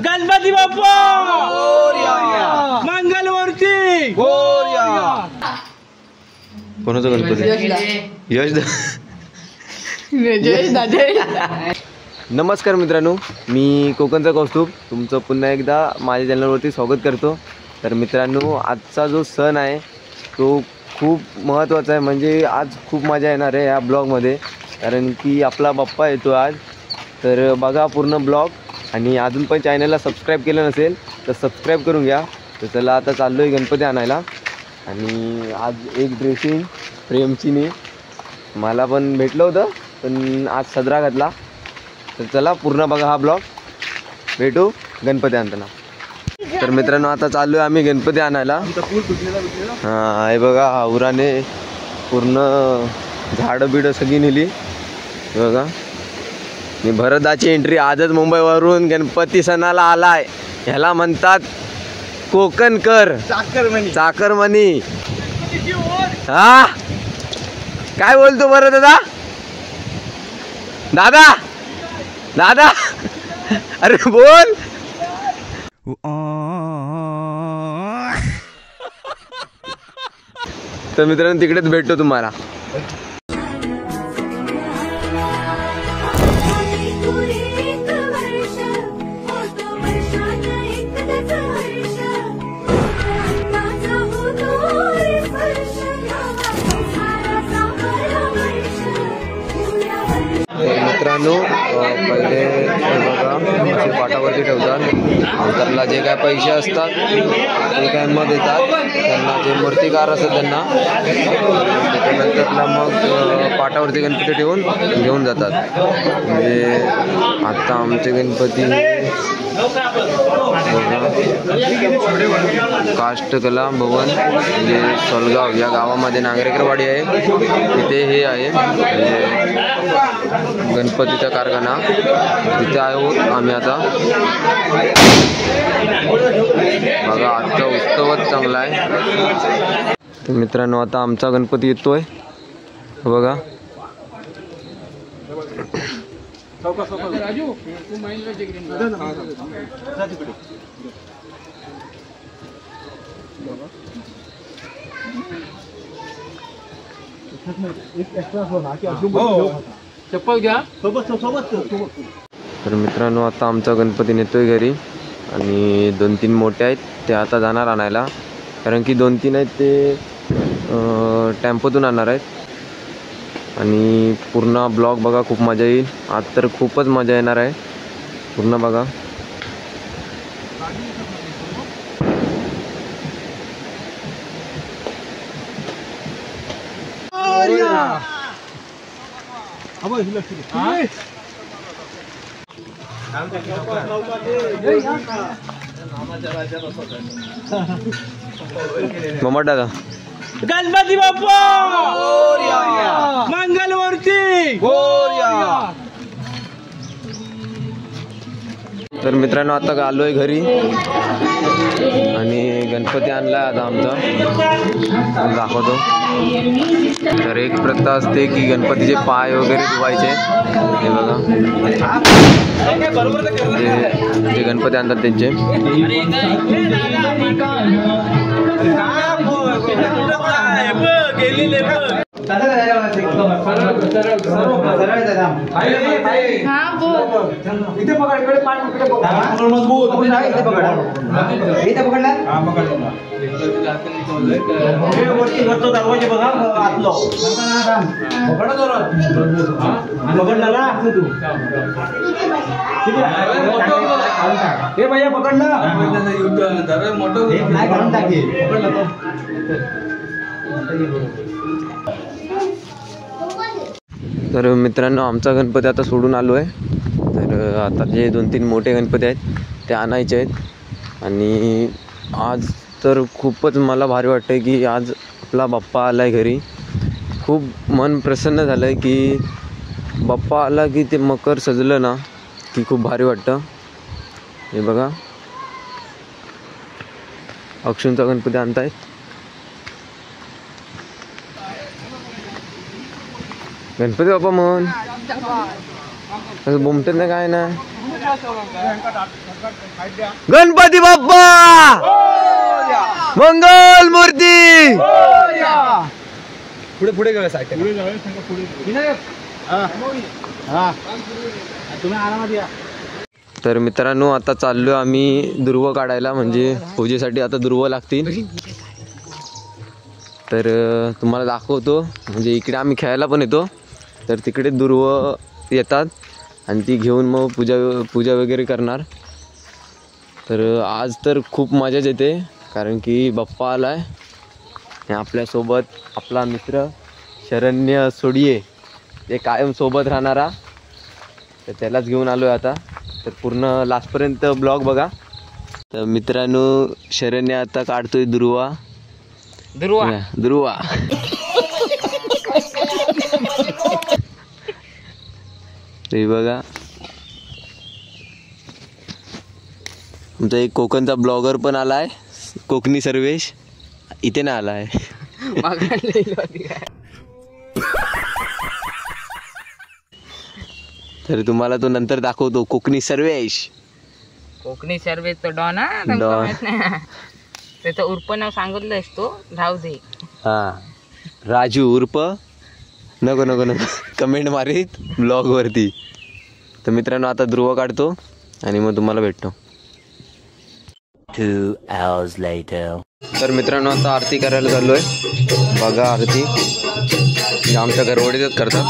गणपती बाप्पा मंगलमूर्ती कोणाचा गणपती? यश नमस्कार मित्रांनो, मी कोकणचा कौस्तुभ तुमचं पुन्हा एकदा माझ्या चॅनलवरती स्वागत करतो. तर मित्रांनो, आजचा जो सण आहे तो खूप महत्त्वाचा आहे. म्हणजे आज खूप मजा येणार आहे या ब्लॉगमध्ये, कारण की आपला बाप्पा येतो आज. तर बघा पूर्ण ब्लॉग, आणि अजून पण चॅनलला सबस्क्राईब केलं नसेल तर सबस्क्राईब करून घ्या. तर चला आता चाललो आहे गणपती आणायला. आणि आज एक ड्रेसिंग प्रेमचीने मला पण भेटलं होतं, पण आज सदरा घातला. तर चला पूर्ण बघा हा ब्लॉग, भेटू गणपती आणताना. तर मित्रांनो, आता चाललो आहे आम्ही गणपती आणायला. हां, हे बघा उराने पूर्ण झाडं बिडं सगळी नेली. बघा, मी भरताची एंट्री आजच मुंबईवरून गणपती सणाला आलाय. ह्याला म्हणतात कोकणकर चाकरमनी. हा, काय बोलतो बरं दादा? दादा दादा अरे बोल. तर मित्रांनो, तिकडेच भेटतो तुम्हाला. मित्रांनो, पहिले बघा असे पाटावरती ठेवतात. नंतरला जे काय पैसे असतात ते काय मग देतात त्यांना, जे मूर्तिकार असतात त्यांना. त्याच्यानंतरला मग पाटावरती गणपती ठेवून घेऊन जातात. म्हणजे आता आमचे गणपती काष्टकला भवन म्हणजे सोलगाव या गावामध्ये नागरेकरवाडी आहे. तिथे हे आहे म्हणजे गणपतीचा कारखाना, तिथे आहोत आम्ही आता. बघा, आजचा उत्सवच चांगला आहे. तर मित्रांनो, आता आमचा गणपती येतोय बघा. चप्पल घ्या. तर मित्रांनो, आता आमचा गणपती नेतोय घरी, आणि 2-3 मोठे आहेत ते आता जाणार आणायला. कारण की 2-3 आहेत ते टेम्पोतून आणणार आहेत. आणि पूर्ण ब्लॉग बघा, खूप मजा येईल आज. तर खूपच मजा येणार आहे, पूर्ण बघा. मम्मा दादा, गणपती बाप्पा मंगलमूर्ती. तर मित्रांनो, आता आलोय घरी आणि गणपती आणलाय आता आमचा, दाखवतो. तर एक प्रथा असते की गणपतीचे पाय वगैरे धुवायचे. हे बघा, जे गणपती आणतात त्यांचे. तर मित्रांनो, आमचा गणपती आता सोडून आलो आहे. तर आता जे 2-3 मोठे गणपती आहेत ते आणायचे आहेत. आणि आज तर खूपच मला भारी वाटतं आहे की आज आपला बाप्पा आला आहे घरी. खूप मन प्रसन्न झालं आहे की बाप्पा आला की ते मकर सजलं ना की खूप भारी वाटतं. हे बघा, अक्षूंचा गणपती आणतायत. गणपती बाप्पा म्हण, असं बोमटत नाही काय ना. गणपती बाप्पा मंगल मूर्ती. पुढे पुढे गेलं साईड तुम्ही आरामात या. तर मित्रांनो आता चाललोय आम्ही दुर्व काढायला, म्हणजे पूजेसाठी आता दुर्व लागतील. तर तुम्हाला दाखवतो, म्हणजे इकडे आम्ही खेळायला पण येतो, तर तिकडे दुर्व येतात आणि ती घेऊन मग पूजा वगैरे करणार. तर आज तर खूप मजाच येते, कारण की बाप्पा आला आहे आणि आपल्यासोबत आपला मित्र शरण्य सोडिये, ते कायम सोबत राहणारा, तर त्यालाच घेऊन आलो आहे आता. तर पूर्ण लास्टपर्यंत ब्लॉग बघा. तर मित्रांनो शरण्य आता काढतोय दुर्वा. ते बघा, आमचा एक कोकणचा ब्लॉगर पण आला आहे, कोकणी सर्वेश. इथे नाही आला आहे. तर तुम्हाला तो नंतर दाखवतो, कोकणी सर्वेश. कोकणी सर्वेश तो डॉन त्याचं उर्फ नाव सांगितलं असतो, राहू दे. हां, राजू उर्फ नको नको नको कमेंट मारीत ब्लॉगवरती. तर मित्रांनो आता ध्रुव काढतो आणि मग तुम्हाला भेटतो. 2 hours later. तर मित्रांनो आता आरती करायला चाललोय. बघा आरती आमच्या घरवडीतच करतात.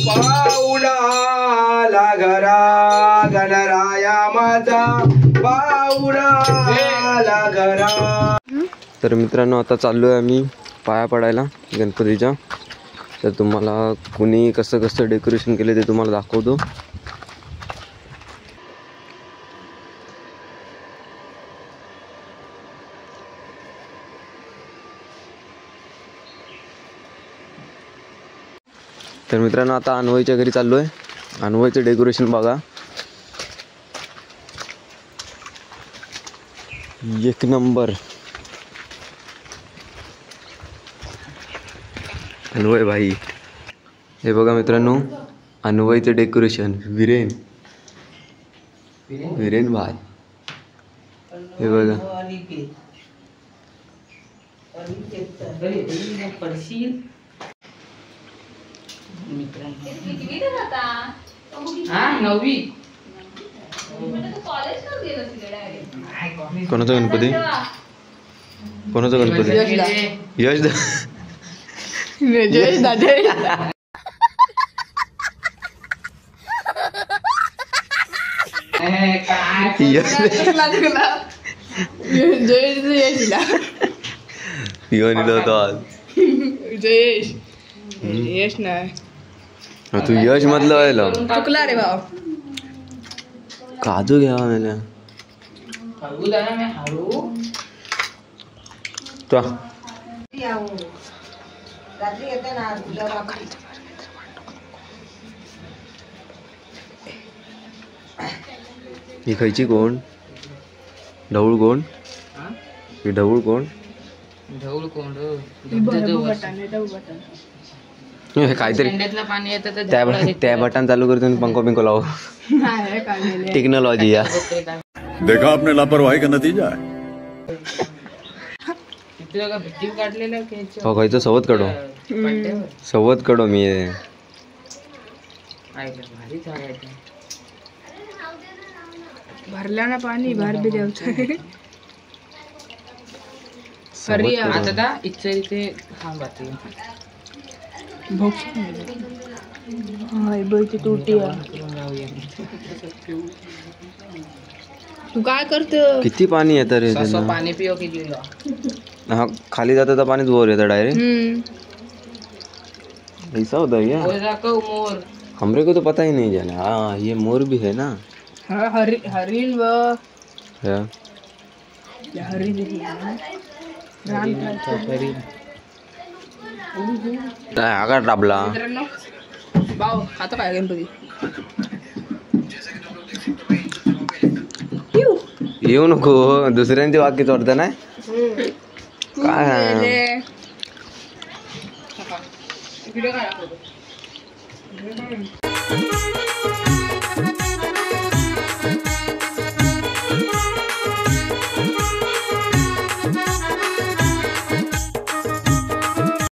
पाऊला घरा गणराया माझा पाऊला घरा. तर मित्रांनो आता चाललोय आम्ही पाया पडायला गणपतीच्या. तर तुम्हाला कुणी कसं कसं डेकोरेशन केलं ते तुम्हाला दाखवतो. तर मित्रांनो आता अन्वयच्या घरी चाललोय. अन्वयचं डेकोरेशन बघा, एक नंबर. अन्वय भाई, हे बघा मित्रांनो अन्वयचं डेकोरेशन. विरेन भाई, हे बघा. कोणाचा गणपती? कोणाचा गणपती? यश दादा. यश नाही, तू यश मधलं चुकला रे भाऊ. काजू घ्यावा मला. ही खायची कोण? ढवळ कोण? ही ढवळ कोण? ढवळ कोण? काहीतरी पाणी येतं त्या बटन चालू करतो पंखो पिंको लाव. टेक्नॉलॉजी या. देखा आपने लापरवाही का नतीजा है. खायचं सवत काढो, सवत काढो. मी भरला ना पाणी भर बी द्यायचं. आता इच्छा इथे थांबाते. तू काय करतो? किती पाणी येतं रे? पाणी पिओ किती? हा, खाली जाता पाणीच वर येतं डायरेक्ट. ऐसा होता क्या? मोर हमरे को तो पता ही नहीं जाना. हाँ, ये मोर भी है ना. हरिण व आकार टाबला. भाऊ खाता काय गणपती? येऊ नको, दुसऱ्यांचे वाक्य चोरत ना. काय